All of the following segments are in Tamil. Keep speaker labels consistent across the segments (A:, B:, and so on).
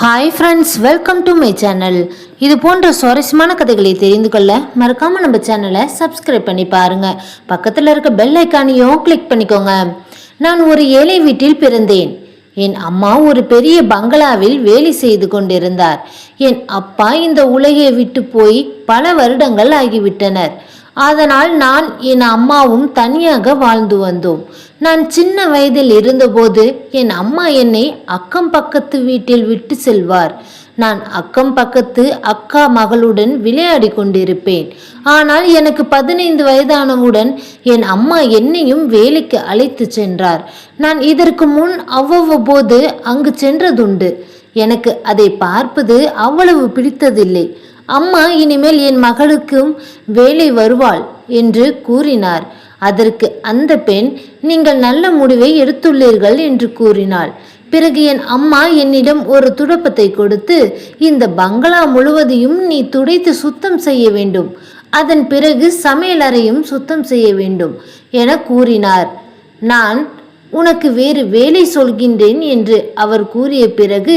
A: Hi friends, welcome to my channel. இது போன்ற சுவாரஸ்யமான கதைகளை தெரிந்து கொள்ள மறக்காமல் நம்ம சேனலை சப்ஸ்கிரைப் பண்ணி பாருங்கள். பக்கத்தில் இருக்க பெல் ஐக்கானையும் கிளிக் பண்ணிக்கோங்க. நான் ஒரு ஏழை வீட்டில் பிறந்தேன். என் அம்மா ஒரு பெரிய பங்களாவில் வேலை செய்து கொண்டிருந்தார். என் அப்பா இந்த உலகை விட்டு போய் பல வருடங்கள் ஆகிவிட்டனர். அதனால் நான் என் அம்மாவும் தனியாக வாழ்ந்து வந்தோம். நான் சின்ன வயதில் இருந்தபோது என் அம்மா என்னை அக்கம் பக்கத்து வீட்டில் விட்டு செல்வார். நான் அக்கம் பக்கத்து அக்கா மகளுடன் விளையாடி கொண்டிருப்பேன். ஆனால் எனக்கு 15 வயதானவுடன் என் அம்மா என்னையும் வேலைக்கு அழைத்து சென்றார். நான் இதற்கு முன் அவ்வப்போது அங்கு சென்றதுண்டு. எனக்கு அதை பார்ப்பது அவ்வளவு பிடித்ததில்லை. அம்மா இனிமேல் என் மகளுக்கும் வேலை வருவாள் என்று கூறினார். அதற்கு அந்த பெண், நீங்கள் நல்ல முடிவை எடுத்துள்ளீர்கள் என்று கூறினாள். பிறகு என் அம்மா என்னிடம் ஒரு துடைப்பத்தை கொடுத்து, இந்த பங்களா முழுவதையும் நீ துடைத்து சுத்தம் செய்ய வேண்டும், அதன் பிறகு சமையலறையும் சுத்தம் செய்ய வேண்டும் என கூறினார். நான் உனக்கு வேறு வேலை சொல்கின்றேன் என்று அவர் கூறிய பிறகு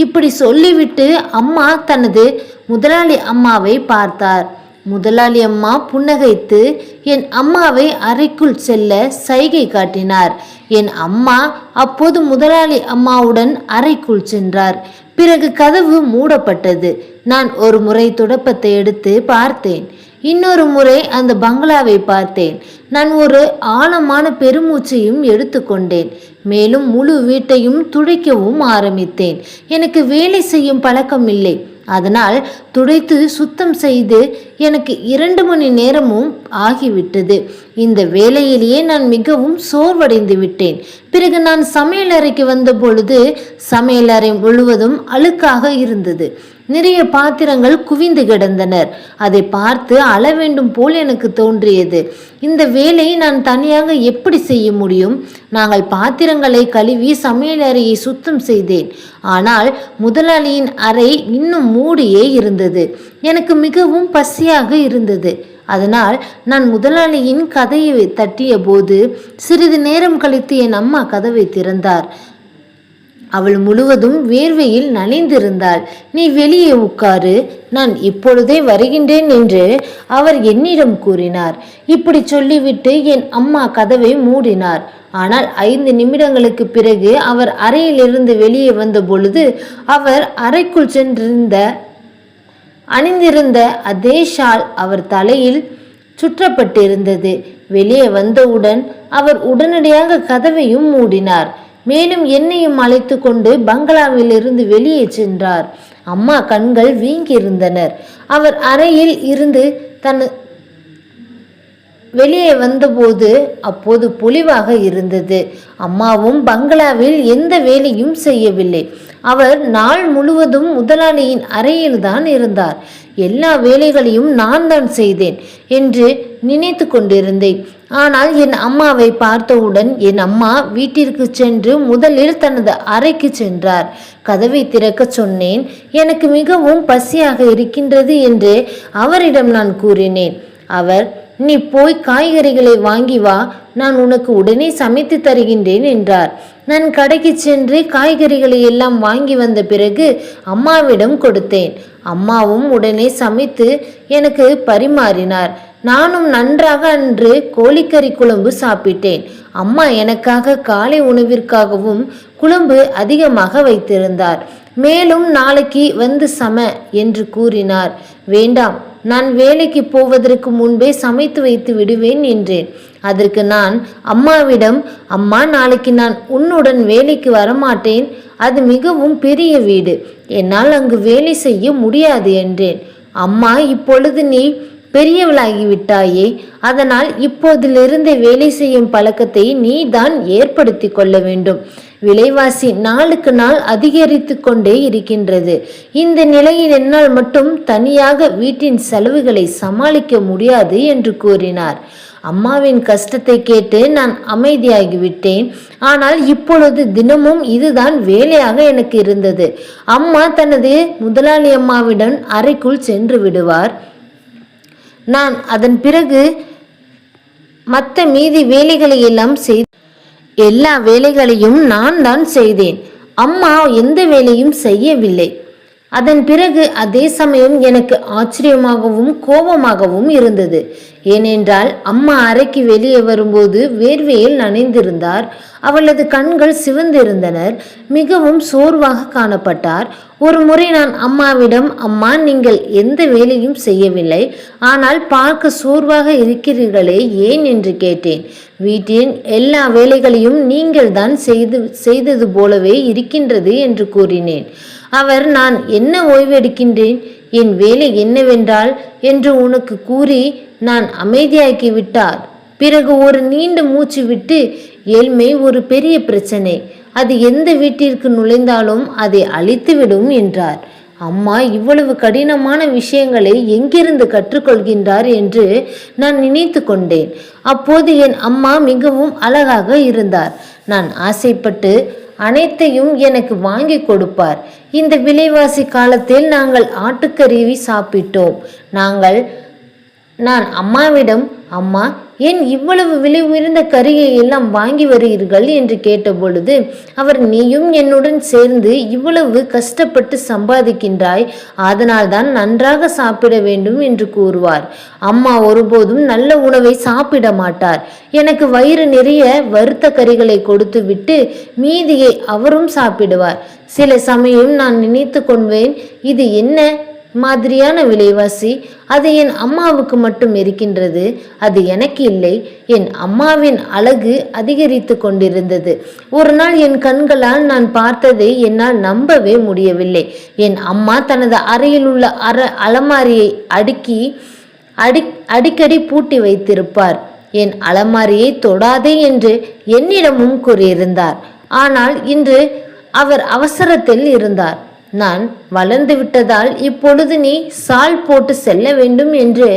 A: இப்படி சொல்லிவிட்டு அம்மா தனது முதலாளி அம்மாவை பார்த்தார். முதலாளி அம்மா புன்னகைத்து என் அம்மாவை அறைக்குள் செல்ல சைகை காட்டினார். என் அம்மா அப்போது முதலாளி அம்மாவுடன் அறைக்குள் சென்றார். பிறகு கதவு மூடப்பட்டது. நான் ஒரு முறை துடைப்பத்தை எடுத்து பார்த்தேன். இன்னொரு முறை அந்த பங்களாவை பார்த்தேன். நான் ஒரு ஆழமான பெருமூச்சையும் எடுத்துக்கொண்டேன். மேலும் முழு வீட்டையும் துடைக்கவும் ஆரம்பித்தேன். எனக்கு வேலை செய்யும் பழக்கம் இல்லை. அதனால் துடைத்து சுத்தம் செய்து எனக்கு 2 மணி நேரமும் ஆகிவிட்டது. இந்த வேலையிலேயே நான் மிகவும் சோர்வடைந்து விட்டேன். பிறகு நான் சமையலறைக்கு வந்த பொழுது சமையலறை முழுவதும் அழுக்காக இருந்தது. நிறைய பாத்திரங்கள் குவிந்து கிடந்தனர். அதை பார்த்து அழ வேண்டும் போல் எனக்கு தோன்றியது. இந்த வேலையை நான் தனியாக எப்படி செய்ய முடியும்? நாங்கள் பாத்திரங்களை கழுவி சமையலறையை சுத்தம் செய்தேன். ஆனால் முதலாளியின் அறை இன்னும் மூடியே இருந்தது. எனக்கு மிகவும் பசியாக இருந்தது. அதனால் நான் முதலாளியின் கதவை தட்டிய போது சிறிது நேரம் கழித்து என் அம்மா கதவை திறந்தார். அவள் முழுவதும் வேர்வையில் நனைந்திருந்தாள். நீ வெளியே உட்காரு, நான் இப்பொழுதே வருகின்றேன் என்று அவர் என்னிடம் கூறினார். இப்படி சொல்லிவிட்டு என் அம்மா கதவை மூடினார். ஆனால் 5 நிமிடங்களுக்கு பிறகு அவர் அறையிலிருந்து வெளியே வந்த பொழுது அவர் அறைக்குள் அணிந்திருந்த அதே ஷால் அவர் தலையில் சுற்றப்பட்டிருந்தது. வெளியே வந்தவுடன் அவர் உடனடியாக கதவையும் மூடினார். மேலும் என்னையும் அழைத்து கொண்டு பங்களாவில் இருந்து வெளியே சென்றார். அம்மா கண்கள் வீங்கியிருந்தனர். அவர் அறையில் இருந்து வெளியே வந்தபோது அப்போது பொலிவாக இருந்தது. அம்மாவும் பங்களாவில் எந்த வேலையும் செய்யவில்லை. அவர் நாள் முழுவதும் முதலாளியின் அறையில்தான் இருந்தார். எல்லா வேலைகளையும் நான் தான் செய்தேன் என்று நினைத்து கொண்டிருந்தேன். ஆனால் என் அம்மாவை பார்த்தவுடன் என் அம்மா வீட்டிற்கு சென்று முதலில் தனது அறைக்கு சென்றார். கதவை திறக்க சொன்னேன். எனக்கு மிகவும் பசியாக இருக்கின்றது என்று அவரிடம் நான் கூறினேன். அவர், நீ போய் காய்கறிகளை வாங்கி வா, நான் உனக்கு உடனே சமைத்து தருகின்றேன் என்றார். நான் கடைக்கு சென்று காய்கறிகளை எல்லாம் வாங்கி வந்த பிறகு அம்மாவிடம் கொடுத்தேன். அம்மாவும் உடனே சமைத்து எனக்கு பரிமாறினார். நானும் நன்றாக அன்று கோழிக்கறி குழம்பு சாப்பிட்டேன். அம்மா எனக்காக காலை உணவிற்காகவும் குழம்பு அதிகமாக வைத்திருந்தார். மேலும் நாளைக்கு வந்து என்று கூறினார். வேண்டாம், நான் வேலைக்கு போவதற்கு முன்பே சமைத்து வைத்து விடுவேன் என்றேன். அதற்கு நான் அம்மாவிடம், அம்மா, நாளைக்கு நான் உன்னுடன் வேலைக்கு வரமாட்டேன். அது மிகவும் பெரிய வீடு, என்னால் அங்கு வேலை செய்ய முடியாது என்றேன். அம்மா, இப்பொழுது நீ பெரியவளாகிவிட்டாயே, அதனால் இப்போதிலிருந்து வேலை செய்யும் பழக்கத்தை நீ தான் ஏற்படுத்தி கொள்ள வேண்டும். விலைவாசி நாளுக்கு நாள் அதிகரித்து கொண்டே இருக்கின்றது. இந்த நிலையில் என்னால் மட்டும் தனியாக வீட்டின் செலவுகளை சமாளிக்க முடியாது என்று கூறினார். அம்மாவின் கஷ்டத்தை கேட்டு நான் அமைதியாகிவிட்டேன். ஆனால் இப்பொழுது தினமும் இதுதான் வேலையாக எனக்கு இருந்தது. அம்மா தனது முதலாளி அம்மாவிடம் அறைக்குள் சென்று விடுவார். நான் அதன் பிறகு மற்ற மீதி வேலைகளை எல்லாம் எல்லா வேலைகளையும் நான் தான் செய்தேன். அம்மா எந்த வேலையும் செய்யவில்லை. அதன் பிறகு அதே சமயம் எனக்கு ஆச்சரியமாகவும் கோபமாகவும் இருந்தது. ஏனென்றால் அம்மா அறைக்கு வெளியே வரும்போது வேர்வையில் நனைந்திருந்தார். அவளது கண்கள் சிவந்திருந்தனர். மிகவும் சோர்வாக காணப்பட்டார். ஒரு முறை நான் அம்மாவிடம், அம்மா, நீங்கள் எந்த வேலையும் செய்யவில்லை, ஆனால் பார்க்க சோர்வாக இருக்கிறீர்களே, ஏன் என்று கேட்டேன். வீட்டின் எல்லா வேலைகளையும் நீங்கள் தான் செய்தது போலவே இருக்கின்றது என்று கூறினேன். அவர், நான் என்ன ஓய்வெடுக்கின்றேன், என் வேலை என்னவென்றால் என்று உனக்கு கூறி நான் அமைதியாக்கி விட்டார். பிறகு ஒரு நீண்ட மூச்சு விட்டு, ஏழ்மை ஒரு பெரிய பிரச்சனை, அது எந்த வீட்டிற்கு நுழைந்தாலும் அதை அழித்துவிடும் என்றார். அம்மா இவ்வளவு கடினமான விஷயங்களை எங்கிருந்து கற்றுக்கொள்கின்றார் என்று நான் நினைத்து கொண்டேன். அப்போது என் அம்மா மிகவும் அழகாக இருந்தார். நான் ஆசைப்பட்டு அனைத்தையும் எனக்கு வாங்கி கொடுப்பார். இந்த விலைவாசி காலத்தில் நாங்கள் ஆட்டுக்கறி சாப்பிட்டோம். நான் அம்மாவிடம், அம்மா, ஏன் இவ்வளவு விலை உயர்ந்த கறியை எல்லாம் வாங்கி வருகிறீர்கள் என்று கேட்டபொழுது அவர், நீயும் என்னுடன் சேர்ந்து இவ்வளவு கஷ்டப்பட்டு சம்பாதிக்கின்றாய், அதனால் தான் நன்றாக சாப்பிட வேண்டும் என்று கூறுவார். அம்மா ஒருபோதும் நல்ல உணவை சாப்பிட மாட்டார். எனக்கு வயிறு நிறைய வறுத்த கறிகளை கொடுத்து விட்டு மீதியை அவரும் சாப்பிடுவார். சில சமயம் நான் நினைத்து கொள்வேன், இது என்ன மாதிரியான விலைவாசி, அது என் அம்மாவுக்கு மட்டும் இருக்கின்றது, அது எனக்கு இல்லை. என் அம்மாவின் அழகு அதிகரித்து கொண்டிருந்தது. ஒரு நாள் என் கண்களால் நான் பார்த்ததை என்னால் நம்பவே முடியவில்லை. என் அம்மா தனது அறையில் உள்ள அலமாரியை அடிக்கடி பூட்டி வைத்திருப்பார். என் அலமாரியை தொடாதே என்று என்னிடமும் கூறியிருந்தார். ஆனால் இன்று அவர் அவசரத்தில் இருந்தார். நான் வளர்ந்து விட்டதால் இப்பொழுது நீ சால் போட்டு செல்ல வேண்டும் என்று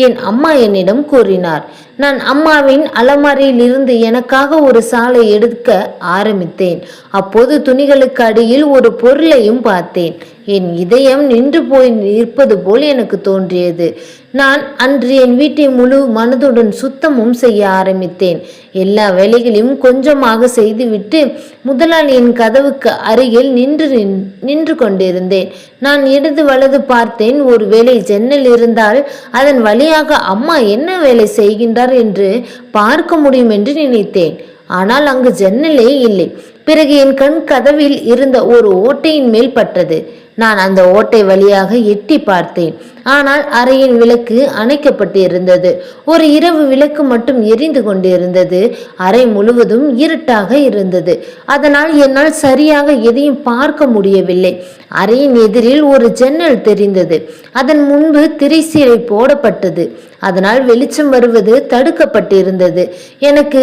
A: என் அம்மா என்னிடம் கூறினார். நான் அம்மாவின் அலமாரியில் இருந்து எனக்காக ஒரு சாலை எடுக்க ஆரம்பித்தேன். அப்போது துணிகளுக்கு அடியில் ஒரு பொருளையும் பார்த்தேன். என் இதயம் நின்று போய் நிற்பது போல் எனக்கு தோன்றியது. நான் அன்று என் வீட்டை முழு மனதுடன் சுத்தமும் செய்ய ஆரம்பித்தேன். எல்லா வேலைகளையும் கொஞ்சமாக செய்துவிட்டு முதலாளியின் கதவுக்கு அருகில் நின்று கொண்டிருந்தேன். நான் இடது வலது பார்த்தேன். ஒரு வேளை ஜன்னல் இருந்தால் அதன் வழியாக அம்மா என்ன வேலை செய்கின்றார் என்று பார்க்க முடியும் என்று நினைத்தேன். ஆனால் அங்கு ஜன்னலே இல்லை. பிறகு என் கண் கதவில் இருந்த ஒரு ஓட்டையின் மேல் பட்டது. நான் அந்த ஓட்டை வழியாக எட்டி பார்த்தேன். ஆனால் அறையின் விளக்கு அணைக்கப்பட்டு இருந்தது. ஒரு இரவு விளக்கு மட்டும் எரிந்து கொண்டிருந்தது. அறை முழுவதும் இருட்டாக இருந்தது. அதனால் என்னால் சரியாக எதையும் பார்க்க முடியவில்லை. அறையின் எதிரில் ஒரு ஜன்னல் தெரிந்தது. அதன் முன்பு திரைச்சீலை போடப்பட்டது. அதனால் வெளிச்சம் வருவது தடுக்கப்பட்டிருந்தது. எனக்கு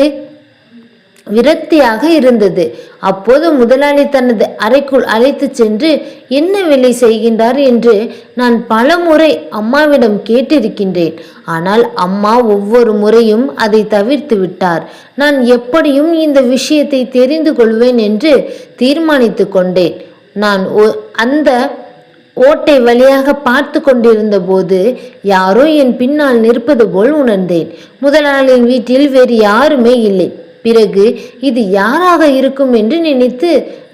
A: விரக்தியாக இருந்தது. அப்போது முதலாளி தனது அறைக்குள் அழைத்து சென்று என்ன வேலை செய்கின்றார் என்று நான் பல முறை அம்மாவிடம் கேட்டிருக்கின்றேன். ஆனால் அம்மா ஒவ்வொரு முறையும் அதை தவிர்த்து விட்டார். நான் எப்படியும் இந்த விஷயத்தை தெரிந்து கொள்வேன் என்று தீர்மானித்து கொண்டேன். நான் அந்த ஓட்டை வழியாக பார்த்து கொண்டிருந்த போது யாரோ என் பின்னால் நிற்பது போல் உணர்ந்தேன். முதலாளியின் வீட்டில் வேறு யாருமே இல்லை. பிறகு இது யாராக இருக்கும் என்று நினைத்து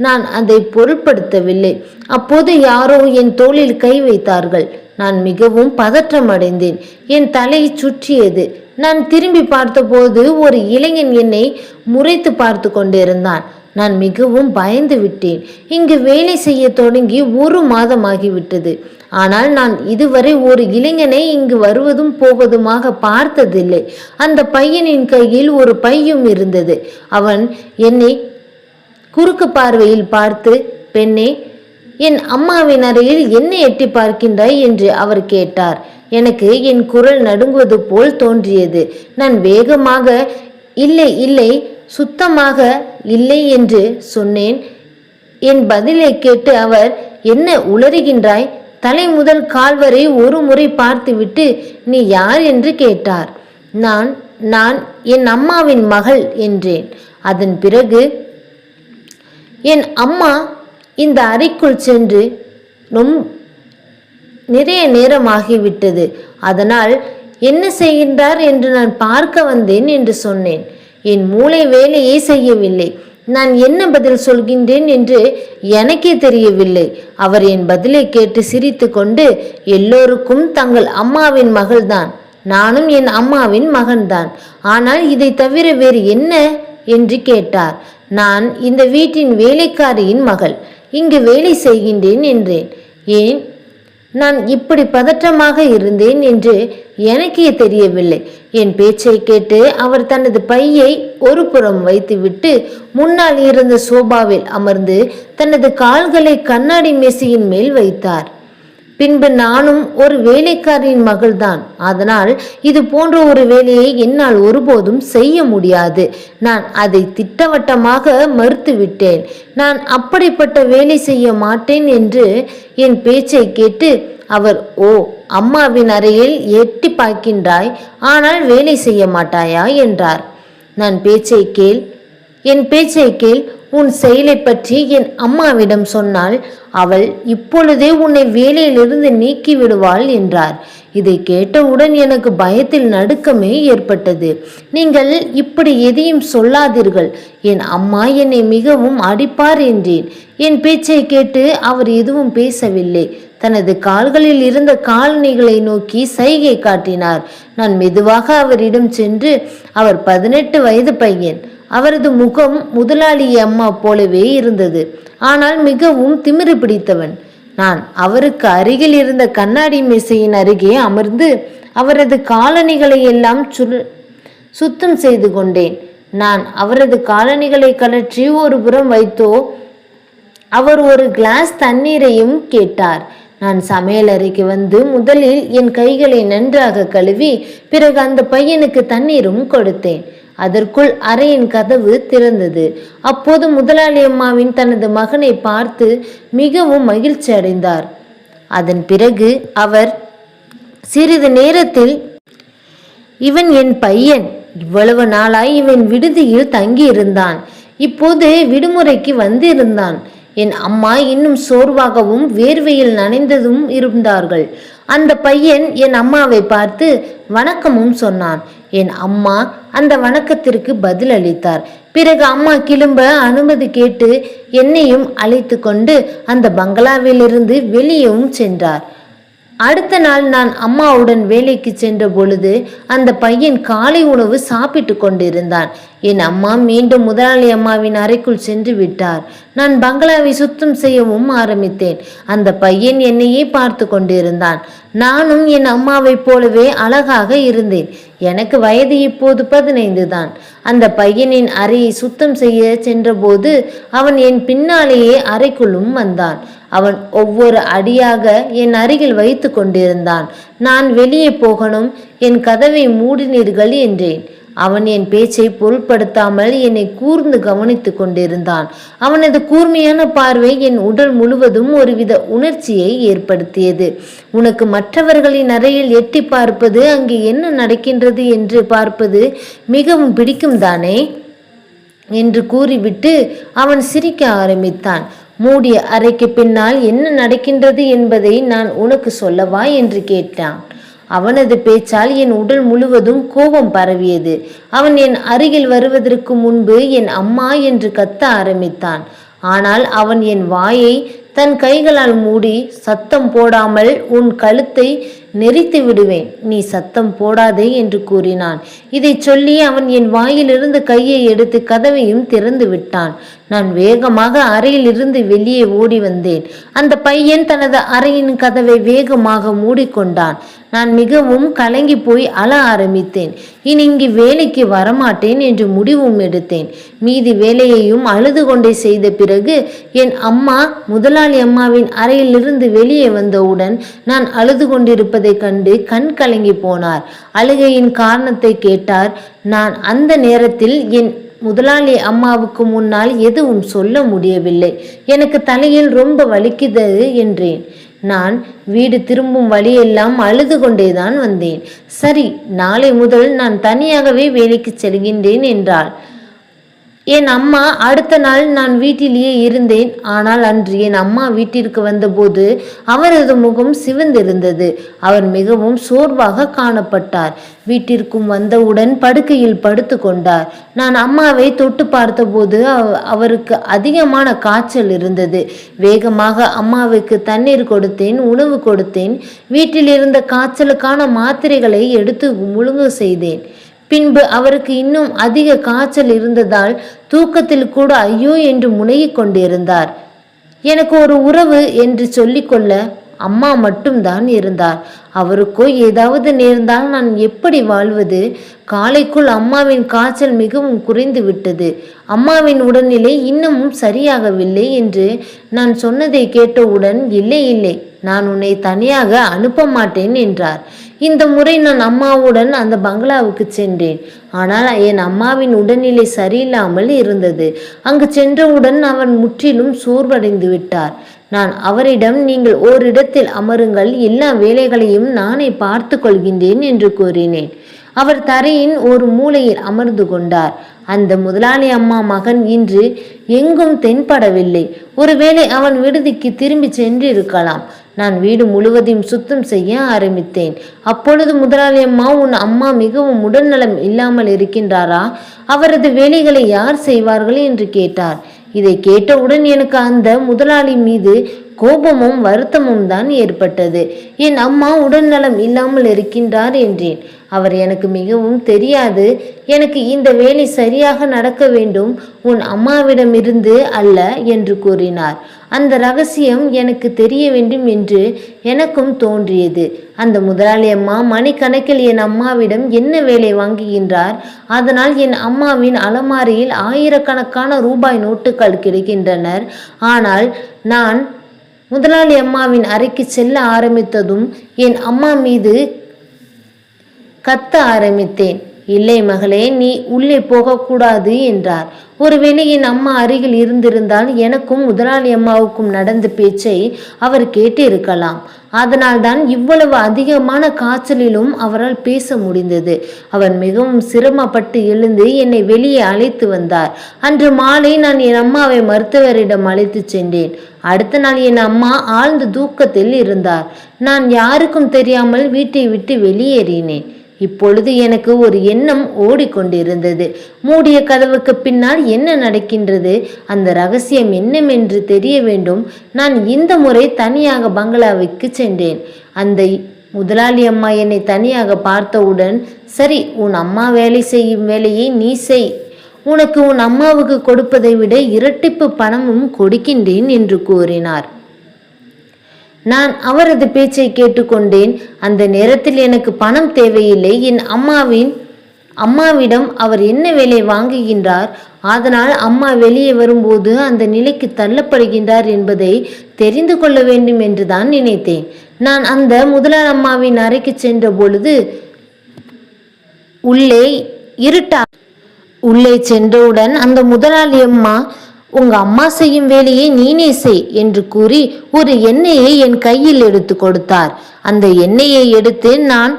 A: நான் அதை பொருட்படுத்தவில்லை. அப்போது யாரோ என் தோளில் கை வைத்தார்கள். நான் மிகவும் பதற்றம் அடைந்தேன். என் தலை சுற்றியது. நான் திரும்பி பார்த்தபோது ஒரு இளைஞன் என்னை முறைத்து பார்த்து கொண்டிருந்தான். நான் மிகவும் பயந்து விட்டேன். இங்கு வேலை செய்ய தொடங்கி 1 மாதமாகிவிட்டது. ஆனால் நான் இதுவரை ஒரு இளைஞனை இங்கு வருவதும் போவதுமாக பார்த்ததில்லை. அந்த பையனின் கையில் ஒரு பையும் இருந்தது. அவன் என்னை குறுக்கு பார்வையில் பார்த்து, பெண்ணே, என் அம்மாவின் அறையில் என்ன எட்டி பார்க்கின்றாய் என்று அவர் கேட்டார். எனக்கு என் குரல் நடுங்குவது போல் தோன்றியது. நான் வேகமாக, இல்லை இல்லை, சுத்தமாக இல்லை என்று சொன்னேன். என் பதிலை கேட்டு அவர், என்ன உளறுகின்றாய்? தலை முதல் கால் வரை ஒரு முறை பார்த்துவிட்டு நீ யார் என்று கேட்டார். நான் என் அம்மாவின் மகள் என்றேன். அதன் பிறகு என் அம்மா இந்த அறைக்குள் சென்று நிறைய நேரமாகிவிட்டது. அதனால் என்ன செய்கின்றார் என்று நான் பார்க்க வந்தேன் என்று சொன்னேன். என் மூளை வேலையே செய்யவில்லை. நான் என்ன பதில் சொல்கின்றேன் என்று எனக்கே தெரியவில்லை. அவர் என் பதிலை கேட்டு சிரித்து கொண்டு, எல்லோருக்கும் தங்கள் அம்மாவின் மகள்தான், நானும் என் அம்மாவின் மகன்தான், ஆனால் இதை தவிர வேறு என்ன என்று கேட்டார். நான் இந்த வீட்டின் வேலைக்காரியின் மகள், இங்கு வேலை செய்கின்றேன் என்றேன். ஏன் நான் இப்படி பதற்றமாக இருந்தேன் என்று எனக்கே தெரியவில்லை. என் பேச்சை கேட்டு அவர் தனது பையை ஒரு புறம் வைத்துவிட்டு முன்னால் இருந்த சோபாவில் அமர்ந்து தனது கால்களை கண்ணாடி மேசையின் மேல் வைத்தார். பின்பு நானும் ஒரு வேலைக்காரியின் மகள்தான், அதனால் இது போன்ற ஒரு வேலையை என்னால் ஒருபோதும் செய்ய முடியாது. நான் அதை திட்டவட்டமாக மறுத்துவிட்டேன். நான் அப்படிப்பட்ட வேலை செய்ய மாட்டேன் என்று என் பேச்சை கேட்டு அவர், ஓ, அம்மாவின் அறையில் எட்டி பார்க்கின்றாய், ஆனால் வேலை செய்ய மாட்டாயா என்றார். நான் என் பேச்சை கேள், உன் செயலை பற்றி என் அம்மாவிடம் சொன்னால் அவள் இப்பொழுதே உன்னை வேலையிலிருந்து நீக்கி விடுவாள் என்றார். இதை கேட்டவுடன் எனக்கு பயத்தில் நடுக்கமே ஏற்பட்டது. நீங்கள் இப்படி எதையும் சொல்லாதீர்கள், என் அம்மா என்னை மிகவும் அடிப்பார் என்றேன். என் பேச்சை கேட்டு அவர் எதுவும் பேசவில்லை. தனது கால்களில் இருந்த காலணிகளை நோக்கி சைகை காட்டினார். நான் மெதுவாக அவரிடம் சென்று, அவர் 18 வயது பையன். அவரது முகம் முதலாளி அம்மா போலவே இருந்தது, ஆனால் மிகவும் திமிரு பிடித்தவன். நான் அவருக்கு அருகில் இருந்த கண்ணாடி மேசையின் அருகே அமர்ந்து அவரது காலணிகளை எல்லாம் சுத்தம் செய்து கொண்டேன். நான் அவரது காலணிகளை கழற்றி ஒரு புறம் வைத்தோ அவர் ஒரு கிளாஸ் தண்ணீரையும் கேட்டார். நான் சமையலறைக்கு வந்து முதலில் என் கைகளை நன்றாக கழுவி பிறகு அந்த பையனுக்கு தண்ணீரும் கொடுத்தேன். அதற்குள் அறையின் கதவு திறந்தது. அப்போது முதலாளி அம்மாவின் தனது மகனை பார்த்து மிகவும் மகிழ்ச்சி அடைந்தார். அதன் பிறகு அவர், சிறிது நேரத்தில், இவன் என் பையன், இவ்வளவு நாளாய் இவன் விடுதியில் தங்கி இருந்தான், இப்போது விடுமுறைக்கு வந்திருந்தான். என் அம்மா இன்னும் சோர்வாகவும் வேர்வையில் நனைந்ததும் இருந்தார்கள். அந்த பையன் என் அம்மாவை பார்த்து வணக்கமும் சொன்னான். என் அம்மா அந்த வணக்கத்திற்கு பதில் அளித்தார். பிறகு அம்மா கிளம்ப அனுமதி கேட்டு என்னையும் அழைத்து கொண்டு அந்த பங்களாவிலிருந்து வெளியேவும் சென்றார். அடுத்த நாள் நான் அம்மாவுடன் வேலைக்கு சென்ற பொழுது அந்த பையன் காலை உணவு சாப்பிட்டு கொண்டிருந்தான். என் அம்மா மீண்டும் முதலாளி அம்மாவின் அறைக்குள் சென்று விட்டார். நான் பங்களாவை சுத்தம் செய்யவும் ஆரம்பித்தேன். அந்த பையன் என்னையே பார்த்து கொண்டிருந்தான். நானும் என் அம்மாவை போலவே அழகாக இருந்தேன். எனக்கு வயது இப்போது 15 தான். அந்த பையனின் அறையை சுத்தம் செய்ய சென்றபோது அவன் என் பின்னாலேயே அறைக்குள்ளும் வந்தான். அவன் ஒவ்வொரு அடியாக என் அருகில் வைத்து கொண்டிருந்தான். நான் வெளியே போகணும், என் கதவை மூடினீர்கள் என்றேன். அவன் என் பேச்சை பொருட்படுத்தாமல் என்னை கூர்ந்து கவனித்து கொண்டிருந்தான். அவனது கூர்மையான பார்வை என் உடல் முழுவதும் ஒருவித உணர்ச்சியை ஏற்படுத்தியது. உனக்கு மற்றவர்களின் அறையில் எட்டி பார்ப்பது, அங்கே என்ன நடக்கின்றது என்று பார்ப்பது மிகவும் பிடிக்கும் தானே என்று கூறிவிட்டு அவன் சிரிக்க ஆரம்பித்தான். மூடிய அறைக்கு பின்னால் என்ன நடக்கின்றது என்பதை நான் உனக்கு சொல்லவா என்று கேட்டான். அவனது பேச்சால் என் உடல் முழுவதும் கோபம் பரவியது. அவன் என் அருகில் வருவதற்கு முன்பு என் அம்மா என்று கத்த ஆரம்பித்தான். ஆனால் அவன் என் வாயை தன் கைகளால் மூடி, சத்தம் போடாமல் உன் கழுத்தை நெரித்து விடுவேன், நீ சத்தம் போடாதே என்று கூறினான். இதை சொல்லி அவன் என் வாயிலிருந்து கையை எடுத்து கதவையும் திறந்து விட்டான். நான் வேகமாக அறையில் இருந்து வெளியே ஓடி வந்தேன். அந்த பையன் தனது அறையின் கதவை வேகமாக மூடிக்கொண்டான். நான் மிகவும் கலங்கி போய் அழ ஆரம்பித்தேன். இனி இங்கு வேலைக்கு வரமாட்டேன் என்று முடிவும் எடுத்தேன். மீதி வேலையையும் அழுது கொண்டே செய்த பிறகு என் அம்மா முதலாளி அம்மாவின் அறையிலிருந்து வெளியே வந்தவுடன் நான் அழுது கொண்டிருப்பதை கண்டு கண் கலங்கி போனார். அழுகையின் காரணத்தை கேட்டார். நான் அந்த நேரத்தில் என் முதலாளி அம்மாவுக்கு முன்னால் எதுவும் சொல்ல முடியவில்லை. எனக்கு தலையில் ரொம்ப வலிக்குது என்றேன். நான் வீடு திரும்பும் வழியெல்லாம் அழுது கொண்டேதான் வந்தேன். சரி, நாளை முதல் நான் தனியாகவே வேலைக்கு செல்கின்றேன் என்றாள். என் அம்மா அடுத்த நாள் நான் வீட்டிலேயே இருந்தேன். ஆனால் அன்று என் அம்மா வீட்டிற்கு வந்தபோது அவரது முகம் சிவந்திருந்தது. அவர் மிகவும் சோர்வாக காணப்பட்டார். வீட்டிற்கும் வந்தவுடன் படுக்கையில் படுத்து கொண்டார். நான் அம்மாவை தொட்டு பார்த்தபோது அவருக்கு அதிகமான காய்ச்சல் இருந்தது. வேகமாக அம்மாவுக்கு தண்ணீர் கொடுத்தேன், உணவு கொடுத்தேன். வீட்டில் இருந்த காய்ச்சலுக்கான மாத்திரைகளை எடுத்து முழுங்க செய்தேன். பின்பு அவருக்கு இன்னும் அதிக காய்ச்சல் இருந்ததால் தூக்கத்தில் கூட ஐயோ என்று முனகிக் கொண்டிருந்தார். எனக்கு ஒரு உறவு என்று சொல்லிக்கொள்ள அம்மா மட்டும்தான் இருந்தார். அவருக்கோ ஏதாவது நேர்ந்தால் நான் எப்படி வாழ்வது? காலைக்குள் அம்மாவின் காய்ச்சல் மிகவும் குறைந்து விட்டது. அம்மாவின் உடல்நிலை இன்னமும் சரியாகவில்லை என்று நான் சொன்னதை கேட்டவுடன் இல்லை இல்லை, நான் உன்னை தனியாக அனுப்ப மாட்டேன் என்றார். இந்த முறை நான் அம்மாவுடன் அந்த பங்களாவுக்கு சென்றேன். ஆனால் என் அம்மாவின் உடல்நிலை சரியில்லாமல் இருந்தது. அங்கு சென்றவுடன் அவர் முற்றிலும் சோர்வடைந்து விட்டார். நான் அவரிடம், நீங்கள் ஓரிடத்தில் அமருங்கள், எல்லா வேலைகளையும் நானே பார்த்து கொள்கின்றேன் என்று கூறினேன். அவர் தரையின் ஒரு மூலையில் அமர்ந்து கொண்டார். அந்த முதலாளி அம்மா மகன் இன்று எங்கும் தென்படவில்லை. ஒருவேளை அவன் விடுதிக்கு திரும்பி சென்று இருக்கலாம். நான் வீடு முழுவதையும் சுத்தம் செய்ய ஆரம்பித்தேன். அப்பொழுது முதலாளி அம்மா, உன் அம்மா மிகவும் உடல்நலம் இல்லாமல் இருக்கின்றாரா? அவரது வேலைகளை யார் செய்வார்கள் என்று கேட்டார். இதை கேட்டவுடன் எனக்கு அந்த முதலாளி மீது கோபமும் வருத்தமும் தான் ஏற்பட்டது. என் அம்மா உடல்நலம் இல்லாமல் இருக்கின்றார் என்றேன். அவர், எனக்கு மிகவும் தெரியாது, எனக்கு இந்த வேலை சரியாக நடக்க வேண்டும், உன் அம்மாவிடமிருந்து அல்ல என்று கூறினார். அந்த ரகசியம் எனக்கு தெரிய வேண்டும் என்று எனக்கும் தோன்றியது. அந்த முதலாளி அம்மா மணிக்கணக்கில் என் அம்மாவிடம் என்ன வேலை வாங்குகின்றார்? அதனால் என் அம்மாவின் அலமாரியில் ஆயிரக்கணக்கான ரூபாய் நோட்டுகள் கிடைக்கின்றனர். ஆனால் நான் முதலாளி அம்மாவின் அறைக்கு செல்ல ஆரம்பித்ததும் என் அம்மா மீது கத்த ஆரம்பித்தேன். இல்லை மகளே, நீ உள்ளே போகக்கூடாது என்றார். ஒருவேளை என் அம்மா அருகில் இருந்திருந்தால் எனக்கும் முதலாளி அம்மாவுக்கும் நடந்த பேச்சை அவர் கேட்டு இருக்கலாம். அதனால்தான் இவ்வளவு அதிகமான காய்ச்சலிலும் அவரால் பேச முடிந்தது. அவர் மிகவும் சிரமப்பட்டு எழுந்து என்னை வெளியே அழைத்து வந்தார். அன்று மாலை நான் என் அம்மாவை மருத்துவரிடம் அழைத்து சென்றேன். அடுத்த நாள் என் அம்மா ஆழ்ந்த தூக்கத்தில் இருந்தார். நான் யாருக்கும் தெரியாமல் வீட்டை விட்டு வெளியேறினேன். இப்பொழுது எனக்கு ஒரு எண்ணம் ஓடிக்கொண்டிருந்தது. மூடிய கதவுக்கு பின்னால் என்ன நடக்கின்றது? அந்த ரகசியம் என்னவென்று தெரிய வேண்டும். நான் இந்த முறை தனியாக பங்களாவுக்கு சென்றேன். அந்த முதலாளி அம்மா என்னை தனியாக பார்த்தவுடன், சரி, உன் அம்மா வேலை செய்யும் வேலையை நீ செய், உனக்கு உன் அம்மாவுக்கு கொடுப்பதை விட இரட்டிப்பு பணமும் கொடுக்கின்றேன் என்று கூறினார். நான் அவரது பேச்சை கேட்டுக்கொண்டேன். அந்த நேரத்தில் எனக்கு பணம் தேவையில்லை. என் அம்மாவிடம் அவர் என்ன வேலை வாங்குகின்றார், அதனால் அம்மா வெளியே வரும்போது அந்த நிலைக்கு தள்ளப்படுகின்றார் என்பதை தெரிந்து கொள்ள வேண்டும் என்று தான் நினைத்தேன். நான் அந்த முதலாளி அம்மாவின் அறைக்கு சென்ற பொழுது உள்ளே சென்றவுடன் அந்த முதலாளி அம்மா, உங்க அம்மா செய்யும் வேலையை நீனே செய் என்று கூறி ஒரு எண்ணெயை என் கையில் எடுத்து கொடுத்தார். அந்த எண்ணெயை எடுத்து நான்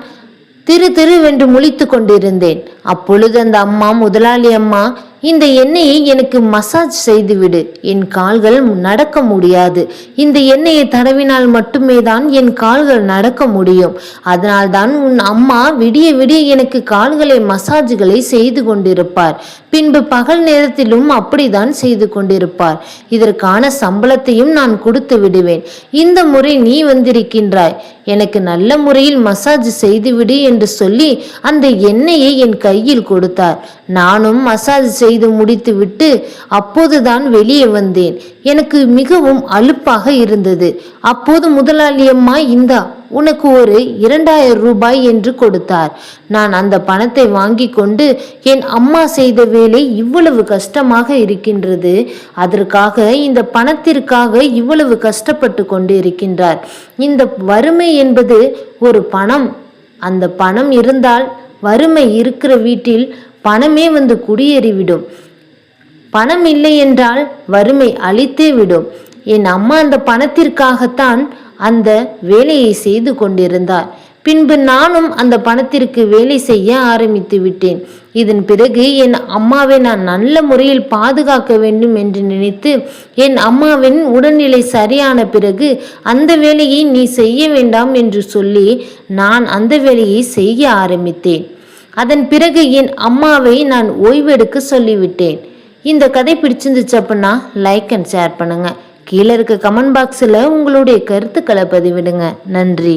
A: திருவென்று முழித்து கொண்டிருந்தேன். அப்பொழுது அந்த முதலாளி அம்மா, இந்த எண்ணெயை எனக்கு மசாஜ் செய்துவிடு, என் கால்கள் நடக்க முடியாது, இந்த எண்ணெயை தடவினால் மட்டுமே தான் என் கால்கள் நடக்க முடியும், அதனால்தான் உன் அம்மா விடிய விடிய எனக்கு கால்களை மசாஜ்களை செய்து கொண்டிருப்பார், பின்பு பகல் நேரத்திலும் அப்படிதான் செய்து கொண்டிருப்பார், இதற்கான சம்பளத்தையும் நான் கொடுத்து விடுவேன், இந்த முறை நீ வந்திருக்கின்றாய், எனக்கு நல்ல முறையில் மசாஜ் செய்துவிடு என்று சொல்லி அந்த எண்ணெயை என் கையில் கொடுத்தார். நானும் மசாஜ் செய்து முடித்து விட்டு அப்போதுதான் வெளியே வந்தேன். எனக்கு மிகவும் அலுப்பாக இருந்தது. அப்போது முதலாளி அம்மா, இந்தா உனக்கு ஒரு 2000 ரூபாய் என்று கொடுத்தார். நான் அந்த பணத்தை வாங்கி கொண்டு, என் அம்மா செய்த வேலை இவ்வளவு கஷ்டமாக இருக்கின்றது, அதற்காக இந்த பணத்திற்காக இவ்வளவு கஷ்டப்பட்டு கொண்டு இருக்கின்றார். இந்த வறுமை என்பது ஒரு பணம், அந்த பணம் இருந்தால் வறுமை இருக்கிற வீட்டில் பணமே வந்து குடியேறிவிடும். பணம் இல்லை என்றால் வறுமை அழித்தே விடும். என் அம்மா அந்த பணத்திற்காகத்தான் அந்த வேலையை செய்து கொண்டிருந்தார். பின்பு நானும் அந்த பணத்திற்கு வேலை செய்ய ஆரம்பித்து விட்டேன். இதன் பிறகு என் அம்மாவை நான் நல்ல முறையில் பாதுகாக்க வேண்டும் என்று நினைத்து என் அம்மாவின் உடல்நிலை சரியான பிறகு அந்த வேலையை நீ செய்ய வேண்டாம் என்று சொல்லி நான் அந்த வேலையை செய்ய ஆரம்பித்தேன். அதன் பிறகு என் அம்மாவை நான் ஓய்வெடுக்க சொல்லிவிட்டேன். இந்த கதை பிடிச்சிருந்துச்சு அப்படின்னா லைக் அண்ட் ஷேர் பண்ணுங்க. கீழே இருக்க கமெண்ட் பாக்ஸில் உங்களுடைய கருத்துக்களை பதிவிடுங்க. நன்றி.